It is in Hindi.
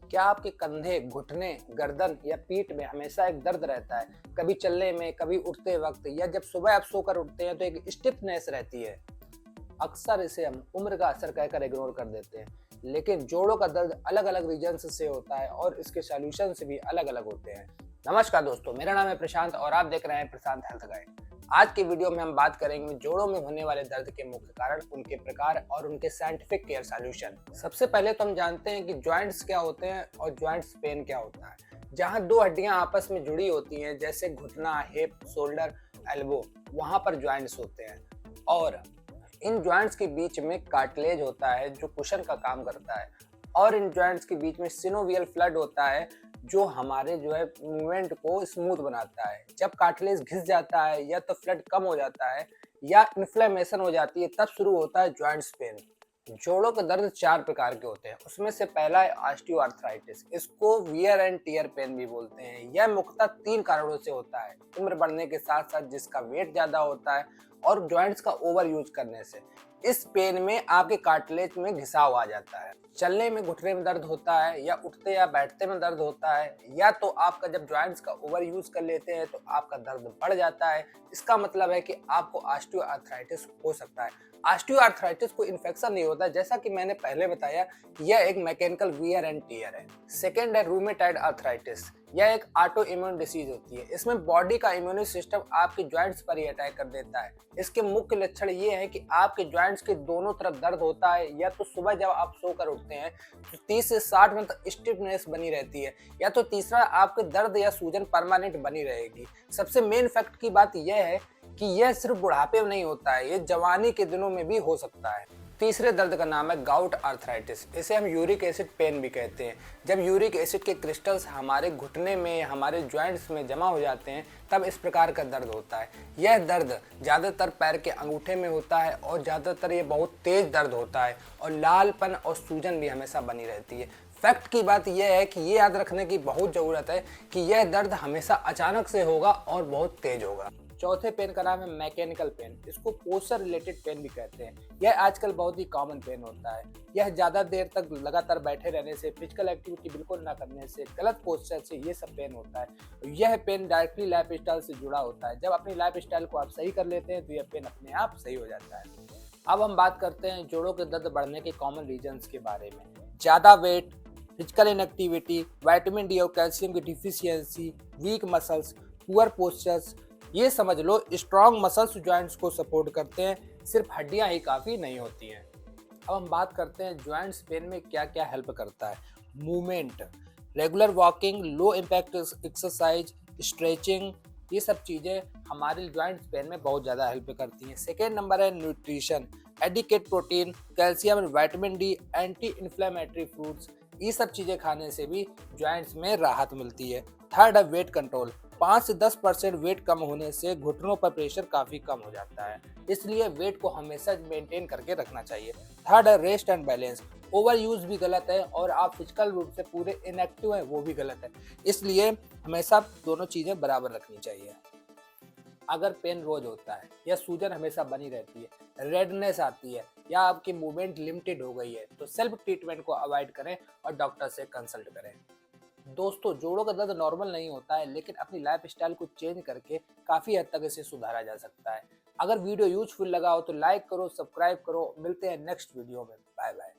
क्या आपके कंधे, घुटने, गर्दन या पीठ में हमेशा एक दर्द रहता है? कभी चलने में, कभी उठते वक्त या जब सुबह आप सोकर उठते हैं तो एक स्टिफनेस रहती है। अक्सर इसे हम उम्र का असर कहकर इग्नोर कर देते हैं, लेकिन जोड़ों का दर्द अलग-अलग रीजन्स से होता है और इसके सॉल्यूशंस भी अलग-अलग होते हैं। नमस्कार दोस्तों, मेरा नाम है प्रशांत और आप देख रहे हैं प्रशांत हेल्थ गाइड। आज की वीडियो में हम बात करेंगे जोड़ों में होने वाले दर्द के मुख्य कारण, उनके प्रकार और उनके साइंटिफिक केयर सॉल्यूशन। सबसे पहले तो हम जानते हैं कि जॉइंट्स क्या होते हैं और जॉइंट्स पेन क्या होता है। जहां दो हड्डियां आपस में जुड़ी होती हैं, जैसे घुटना, हिप, शोल्डर, एल्बो, वहां पर जॉइंट्स होते हैं। और इन जॉइंट्स के बीच में कार्टिलेज होता है जो कुशन का काम करता है, और इन जॉइंट्स के बीच में सिनोवियल फ्लूइड होता है जो हमारे मूवमेंट को स्मूथ बनाता है। जब कार्टिलेज घिस जाता है या तो फ्लूइड कम हो जाता है या इन्फ्लेमेशन हो जाती है, तब शुरू होता है जॉइंट्स पेन। जोड़ों के दर्द चार प्रकार के होते हैं। उसमें से पहला है ऑस्टियोआर्थराइटिस। इसको वियर एंड टियर पेन भी बोलते हैं। यह मुख्यतः तीन कारणों से होता है: उम्र बढ़ने के साथ साथ जिसका वेट ज्यादा होता है और जॉइंट्स का ओवर यूज करने से। इस पेन में आपके कार्टिलेज में घिसाव आ जाता है। चलने में घुटने में दर्द होता है, या उठते या बैठते में दर्द होता है, या तो आपका जब जॉइंट्स का ओवर यूज कर लेते हैं तो आपका दर्द बढ़ जाता है। इसका मतलब है कि आपको ऑस्टियोआर्थराइटिस हो सकता है। ऑस्टियोआर्थराइटिस को इन्फेक्शन नहीं होता, जैसा कि मैंने पहले बताया, यह एक मैकेनिकल वियर एंड टियर है। सेकेंड है रूमेटॉइड आर्थराइटिस। यह एक ऑटो इम्यून डिसीज होती है। इसमें बॉडी का इम्यून सिस्टम आपके जॉइंट्स पर ही अटैक कर देता है। इसके मुख्य लक्षण ये है कि आपके जॉइंट्स के दोनों तरफ दर्द होता है, या तो सुबह जब आप सोकर उठते हैं तो 30 से 60 मिनट तक स्टिफनेस बनी रहती है, या तो तीसरा आपके दर्द या सूजन परमानेंट बनी रहेगी। सबसे मेन फैक्ट की बात यह है कि यह सिर्फ बुढ़ापे में नहीं होता है, ये जवानी के दिनों में भी हो सकता है। तीसरे दर्द का नाम है गाउट आर्थराइटिस। इसे हम यूरिक एसिड पेन भी कहते हैं। जब यूरिक एसिड के क्रिस्टल्स हमारे घुटने में, हमारे जॉइंट्स में जमा हो जाते हैं, तब इस प्रकार का दर्द होता है। यह दर्द ज़्यादातर पैर के अंगूठे में होता है और ज़्यादातर ये बहुत तेज दर्द होता है, और लालपन और सूजन भी हमेशा बनी रहती है। फैक्ट की बात यह है कि ये याद रखने की बहुत ज़रूरत है कि यह दर्द हमेशा अचानक से होगा और बहुत तेज होगा। चौथे पेन का नाम है मैकेनिकल पेन। इसको पोस्चर रिलेटेड पेन भी कहते हैं। यह आजकल बहुत ही कॉमन पेन होता है। यह ज़्यादा देर तक लगातार बैठे रहने से, फिजिकल एक्टिविटी बिल्कुल ना करने से, गलत पोस्चर से ये सब पेन होता है। यह पेन डायरेक्टली लाइफ स्टाइल से जुड़ा होता है। जब अपनी लाइफ स्टाइल को आप सही कर लेते हैं तो यह पेन अपने आप सही हो जाता है। अब हम बात करते हैं जोड़ों के दर्द बढ़ने के कॉमन रीजंस के बारे में। ज़्यादा weight, physical inactivity, vitamin D और कैल्शियम की deficiency, weak muscles, poor postures. ये समझ लो, स्ट्रॉन्ग मसल्स जॉइंट्स को सपोर्ट करते हैं, सिर्फ हड्डियां ही काफ़ी नहीं होती हैं। अब हम बात करते हैं जॉइंट्स पेन में क्या क्या हेल्प करता है। Movement, regular walking, low impact exercise, stretching, ये सब चीज़ें हमारे जॉइंट्स पेन में बहुत ज़्यादा हेल्प करती हैं। सेकेंड नंबर है न्यूट्रिशन, एडिकेट प्रोटीन, कैल्शियम और vitamin D, anti inflammatory fruits. ये सब चीज़ें खाने से भी जॉइंट्स में राहत मिलती है। थर्ड है वेट कंट्रोल। 5 से 10% वेट कम होने से घुटनों पर प्रेशर काफ़ी कम हो जाता है, इसलिए वेट को हमेशा मेंटेन करके रखना चाहिए। थर्ड है rest and balance. Over use भी गलत है और आप फिजिकल रूप से पूरे इनएक्टिव हैं वो भी गलत है, इसलिए हमेशा दोनों चीज़ें बराबर रखनी चाहिए। अगर पेन रोज होता है या सूजन हमेशा बनी रहती है, रेडनेस आती है, या आपकी मूवमेंट लिमिटेड हो गई है, तो सेल्फ ट्रीटमेंट को अवॉइड करें और डॉक्टर से कंसल्ट करें। दोस्तों, जोड़ों का दर्द नॉर्मल नहीं होता है, लेकिन अपनी लाइफ स्टाइल को चेंज करके काफ़ी हद तक इसे सुधारा जा सकता है। अगर वीडियो यूजफुल लगा हो तो लाइक करो, सब्सक्राइब करो। मिलते हैं नेक्स्ट वीडियो में। Bye bye.